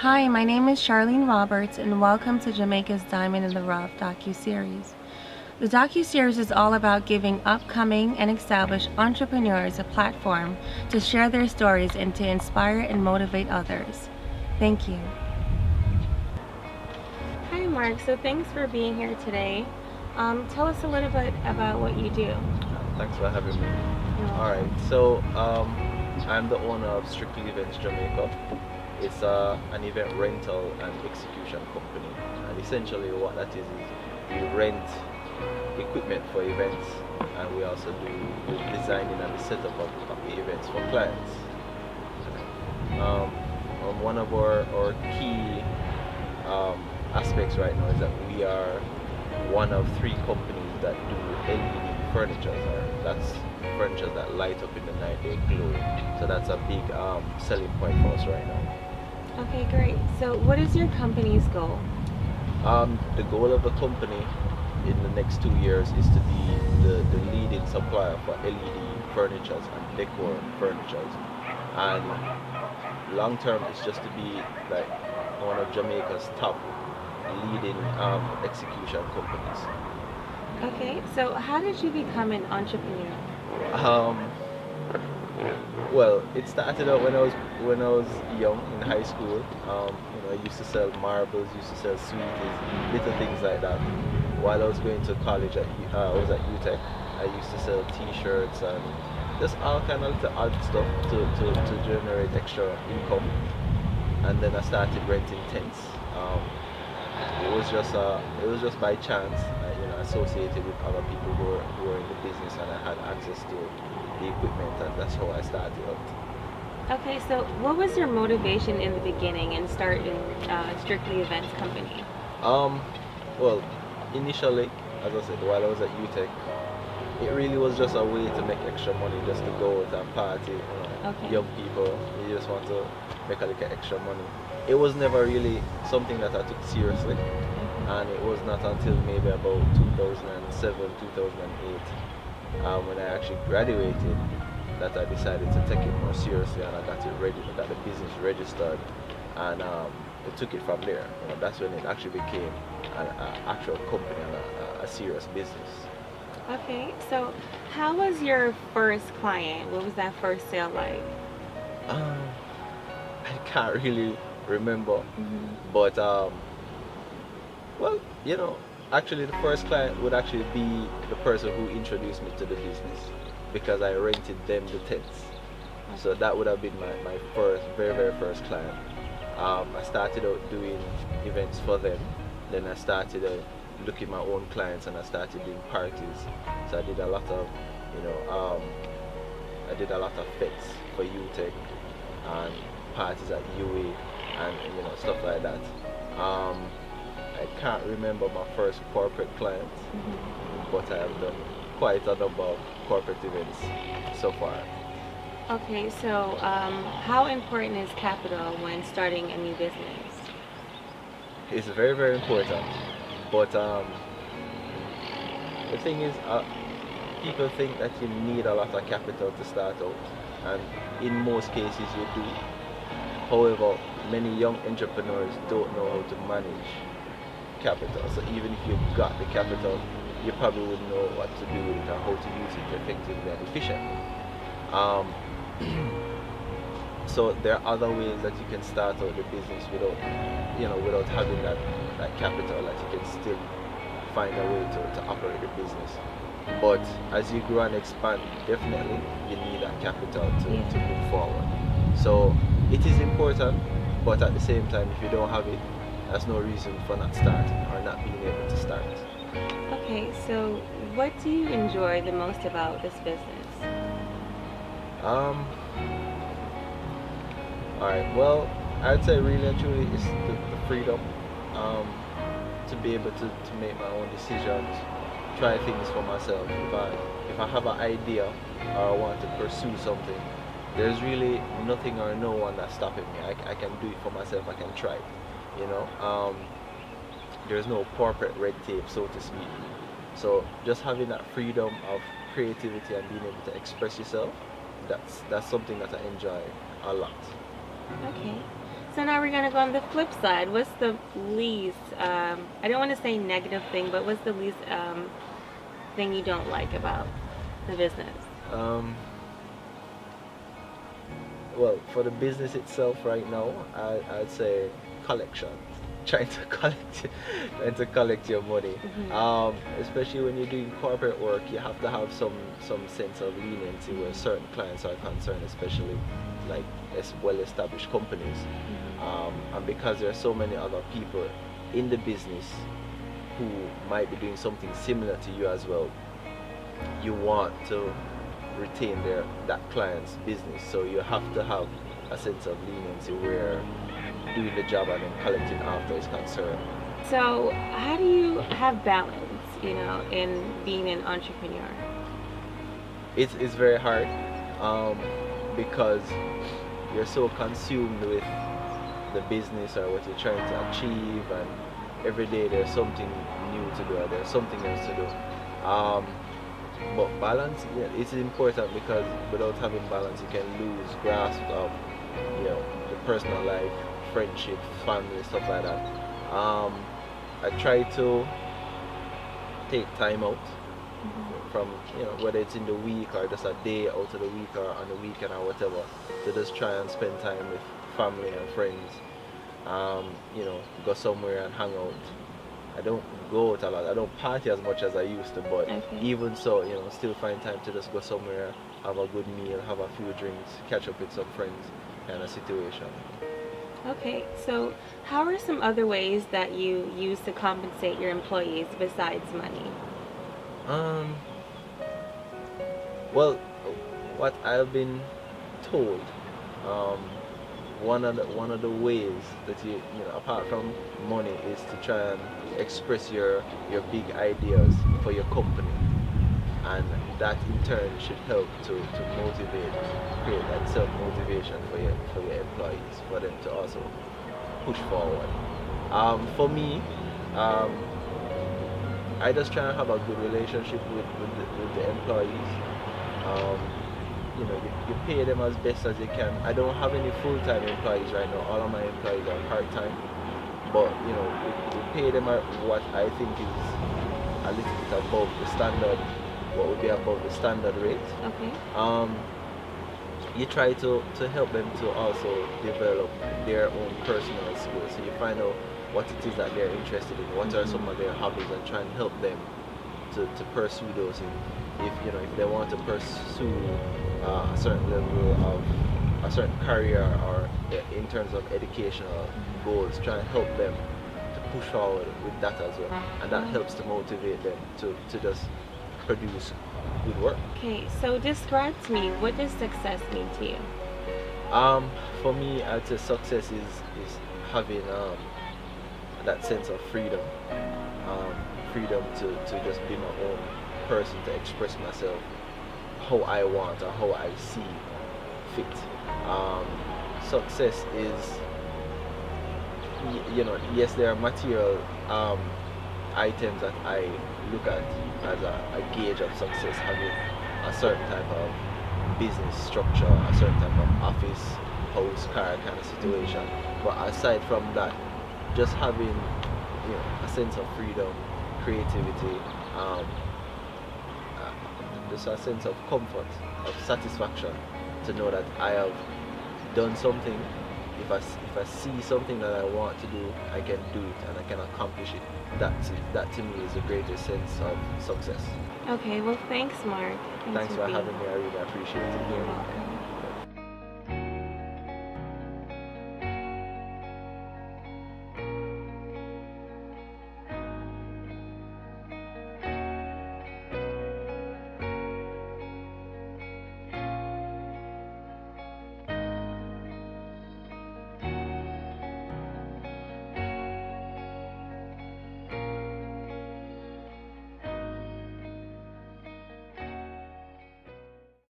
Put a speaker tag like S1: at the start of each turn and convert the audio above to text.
S1: Hi, my name is Charlene Roberts, and welcome to Jamaica's Diamond in the Rough docuseries. The docuseries is all about giving upcoming and established entrepreneurs a platform to share their stories and to inspire and motivate others. Thank you. Hi, Mark. So thanks for being here today. Tell us a little bit about what you do.
S2: Thanks for having me.
S1: You're
S2: All right,
S1: welcome.
S2: I'm the owner of Strictly Events Jamaica. It's an event rental and execution company, and essentially what that is we rent equipment for events, and we also do the designing and the setup of the events for clients. Um, One of our key aspects right now is that we are one of three companies that do LED furniture. That's furniture that light up in the night, they glow. So that's a big selling point for us right now.
S1: Okay, great. So, what is your company's goal?
S2: The goal of the company in the next 2 years is to be the leading supplier for LED furnitures and decor furnitures. And long term is just to be like one of Jamaica's top leading execution companies.
S1: Okay, so how did you become an entrepreneur?
S2: Um, well, it started out when I was young in high school. I used to sell marbles, used to sell sweeties, little things like that. While I was going to college, I was at UTech. I used to sell T-shirts and just all kind of little odd stuff to generate extra income. And then I started renting tents. Um, it was just by chance, associated with other people who were in the business, and I had access to the equipment, and that's how I started out.
S1: Okay, so what was your motivation in the beginning and starting Strictly Events Company?
S2: Um, well, initially, as I said, while I was at UTech, it really was just a way to make extra money, just to go out and party.
S1: Okay.
S2: Young people, you just want to make a little extra money. It was never really something that I took seriously, and it was not until maybe about 2007, 2008, when I actually graduated, that I decided to take it more seriously, and I got it ready, I got the business registered, and it took it from there. That's when it actually became an actual company and a serious business.
S1: Okay, so how was your first client? What was that first sale like?
S2: Um, I can't really remember,
S1: Hmm.
S2: but well, actually the first client would actually be the person who introduced me to the business, because I rented them the tents. So
S1: Okay.
S2: that would have been my first, very, very first client. I started out doing events for them. Then I started looking my own clients, and I started doing parties. So you know, um, I did a lot of fets for UTech and parties at UA and stuff like that. Um, I can't remember my first corporate client,
S1: Hmm.
S2: but I have done quite a number of corporate events so far.
S1: Okay, so how important is capital when starting a new business?
S2: It's very, very important. But the thing is, people think that you need a lot of capital to start out, and in most cases you do. However, many young entrepreneurs don't know how to manage capital. So even if you've got the capital, you probably wouldn't know what to do with it or how to use it effectively and efficiently. Um, so there are other ways that you can start out the business without having that capital, that you can still find a way to operate the business. But as you grow and expand, definitely you need that capital to
S1: Yeah.
S2: move forward. So it is important, but at the same time, if you don't have it, there's no reason for not starting or not being able to start.
S1: Okay, so what do you enjoy the most about this business?
S2: Um, all right. Well, I'd say really and truly is the freedom, um, to be able to make my own decisions, try things for myself. If I have an idea or I want to pursue something, there's really nothing or no one that's stopping me. I can do it for myself. I can try it. You know, there's no corporate red tape, so to speak. So just having that freedom of creativity and being able to express yourself, that's something that I enjoy a lot.
S1: Okay. so now we're gonna go on the flip side. What's the least, I don't want to say negative thing, but what's the least thing you don't like about the business?
S2: Well, for the business itself right now, I'd say collection. Trying to collect your money. Especially when you're doing corporate work, you have to have some sense of leniency where certain clients are concerned, especially like well-established companies. And because there are so many other people in the business who might be doing something similar to you as well, you want to retain that client's business, so you have to have a sense of leniency where doing the job and then collecting after is concerned.
S1: So how do you have balance, in being an entrepreneur?
S2: It's very hard, because you're so consumed with the business or what you're trying to achieve, and every day there's something new to do or there's something else to do. But balance, yeah, it's important, because without having balance you can lose grasp of the personal life, friendship, family, stuff like that. I try to take time out from whether it's in the week or just a day out of the week or on the weekend or whatever, to just try and spend time with family and friends. Go somewhere and hang out. I don't go out a lot. I don't party as much as I used to, but even so, still find time to just go somewhere, have a good meal, have a few drinks, catch up with some friends, kind of situation.
S1: Okay, so how are some other ways that you use to compensate your employees besides money?
S2: Well, what I've been told, one of the ways that you apart from money is to try and express your big ideas for your company, and that in turn should help to motivate, create that self-motivation for your employees, for them to also push forward. For me, I just try and have a good relationship with the employees. You pay them as best as you can. I don't have any full-time employees right now. All of my employees are part-time, but we pay them at what I think is a little bit above the standard, what would be above the standard rate.
S1: Okay.
S2: You try to help them to also develop their own personal skills. So you find out what it is that they're interested in, what are some of their hobbies, and try and help them to pursue those things. If they want to pursue a certain level of a certain career, or in terms of educational goals, try and help them to push forward with that as well, and that helps to motivate them to just produce good work.
S1: Okay, so describe to me, what does success mean to you?
S2: For me, I'd say success is having that sense of freedom, freedom to just be my own person, to express myself how I want or how I see fit. Success is, yes, there are material items that I look at as a gauge of success, having a certain type of business structure, a certain type of office, house, car kind of situation. But aside from that, just having a sense of freedom, creativity, just a sense of comfort, of satisfaction, to know that I have done something. If I see something that I want to do, I can do it and I can accomplish it. That to me is the greatest sense of success.
S1: Okay, well, thanks, Mark.
S2: Thanks for having me. I really appreciate it.
S1: You're welcome.